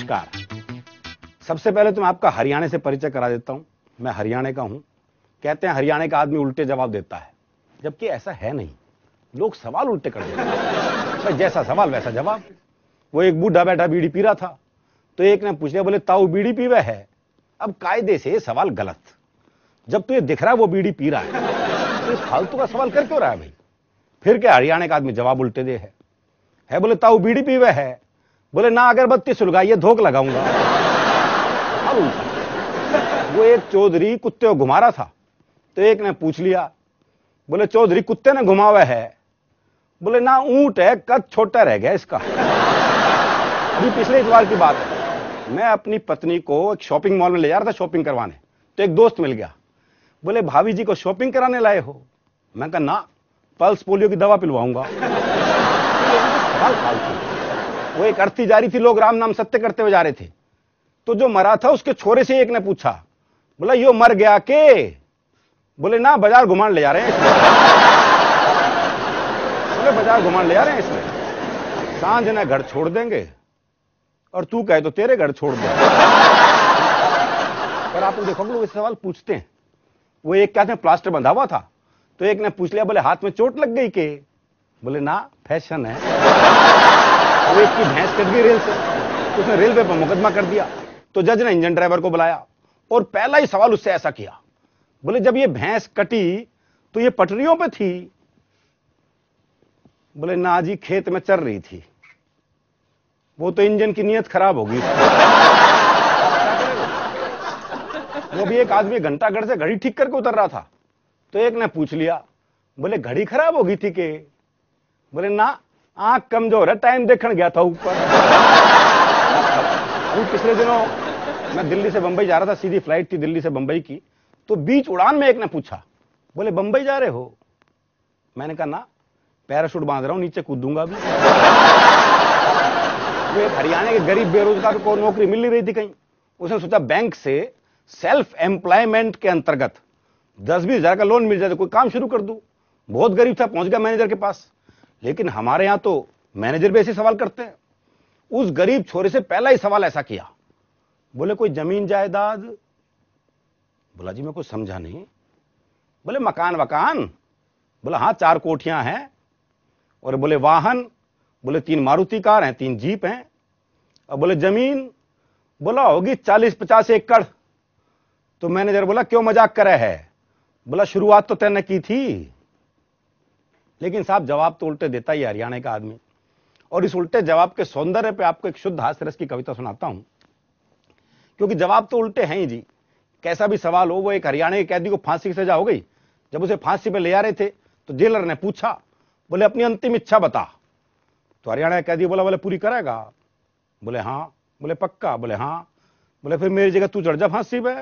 नमस्कार। सबसे पहले तो मैं आपका हरियाणा से परिचय करा देता हूं। मैं हरियाणा का हूं। कहते हैं हरियाणा का आदमी उल्टे जवाब देता है, जबकि ऐसा है नहीं। लोग सवाल उल्टे कर देते हैं। भाई जैसा सवाल वैसा जवाब। वो एक बूढ़ा बैठा बीड़ी पी रहा था, तो एक ने पूछ लिया, बोले ताऊ बीड़ी पीवे है? अब कायदे से सवाल गलत। जब तुझे दिख रहा है वो बीड़ी पी रहा है, तो इस फालतू का सवाल कर क्यों रहा है भाई? फिर क्या हरियाणा का आदमी जवाब उल्टे दे है बोले ताऊ बीड़ी पीवे है? बोले ना, अगरबत्ती सुलगाइए, धोख लगाऊंगा। वो एक चौधरी कुत्ते को घुमा रहा था, तो एक ने पूछ लिया, बोले चौधरी कुत्ते ने घुमावा है? बोले ना, ऊंट है, कद छोटा रह गया इसका। अभी पिछले इतवार की बात है, मैं अपनी पत्नी को एक शॉपिंग मॉल में ले जा रहा था शॉपिंग करवाने, तो एक दोस्त मिल गया। बोले भाभी जी को शॉपिंग कराने लाए हो? मैं कहा ना, पल्स पोलियो की दवा पिलवाऊंगा। वो एक अर्थी जा रही थी, लोग राम नाम सत्य करते हुए जा रहे थे, तो जो मरा था उसके छोरे से एक ने पूछा, बोला यो मर गया के? बोले ना, बाजार घुमाने ले जा रहे हैं इसमें। बोले बाजार घुमाने ले जा रहे हैं इसमें, सांझ ने घर छोड़ देंगे और तू कहे तो तेरे घर छोड़ दे। पर आप देखो लोग इस सवाल पूछते हैं। वो एक क्या थे, प्लास्टर बंधा हुआ था, तो एक ने पूछ लिया, बोले हाथ में चोट लग गई के? बोले ना, फैशन है। वो एक की भैंस कट गई रेल से, उसने रेलवे पर मुकदमा कर दिया, तो जज ने इंजन ड्राइवर को बुलाया और पहला ही सवाल उससे ऐसा किया, बोले जब ये भैंस कटी तो ये पटरियों पे थी? बोले ना जी, खेत में चल रही थी। वो तो इंजन की नीयत खराब होगी। वो भी एक आदमी घंटाघर से घड़ी ठीक करके उतर रहा था, तो एक ने पूछ लिया, बोले घड़ी खराब होगी थी के? बोले ना, आंख कमजोर है, टाइम देखने गया था ऊपर। अभी पिछले दिनों मैं दिल्ली से बंबई जा रहा था, सीधी फ्लाइट थी दिल्ली से बंबई की, तो बीच उड़ान में एक ने पूछा, बोले बंबई जा रहे हो? मैंने कहा ना, पैराशूट बांध रहा हूं, नीचे कूदूंगा भी। वो एक हरियाणा के गरीब बेरोजगार को नौकरी मिल नहीं रही थी कहीं, उसने सोचा बैंक से सेल्फ एम्प्लॉयमेंट के अंतर्गत 10-20 हजार का लोन मिल जाए तो कोई काम शुरू कर दूं। बहुत गरीब था, पहुंच गया मैनेजर के पास। लेकिन हमारे यहां तो मैनेजर भी ऐसे सवाल करते हैं। उस गरीब छोरे से पहला ही सवाल ऐसा किया, बोले कोई जमीन जायदाद? बोला जी मैं कुछ समझा नहीं। बोले मकान वकान? बोला हाँ, 4 कोठियां हैं। और बोले वाहन? बोले 3 मारुति कार हैं, 3 जीप हैं। और बोले जमीन? बोला होगी 40-50 एकड़। तो मैनेजर बोला क्यों मजाक करे है? बोला शुरुआत तो तैने की थी। लेकिन साहब जवाब तो उल्टे देता ही हरियाणा का आदमी। और इस उल्टे जवाब के सौंदर्य पे आपको एक शुद्ध हास्य रस की कविता सुनाता हूं, क्योंकि जवाब तो उल्टे हैं ही जी। कैसा भी सवाल हो, वो एक हरियाणा के कैदी को फांसी की सजा हो गई। जब उसे फांसी पे ले आ रहे थे तो जेलर ने पूछा, बोले अपनी अंतिम इच्छा बता। तो हरियाणा का कैदी बोला, बोले पूरी करेगा? बोले हाँ। बोले पक्का? बोले हाँ। बोले फिर मेरी जगह तू चढ़ जा फांसी पे।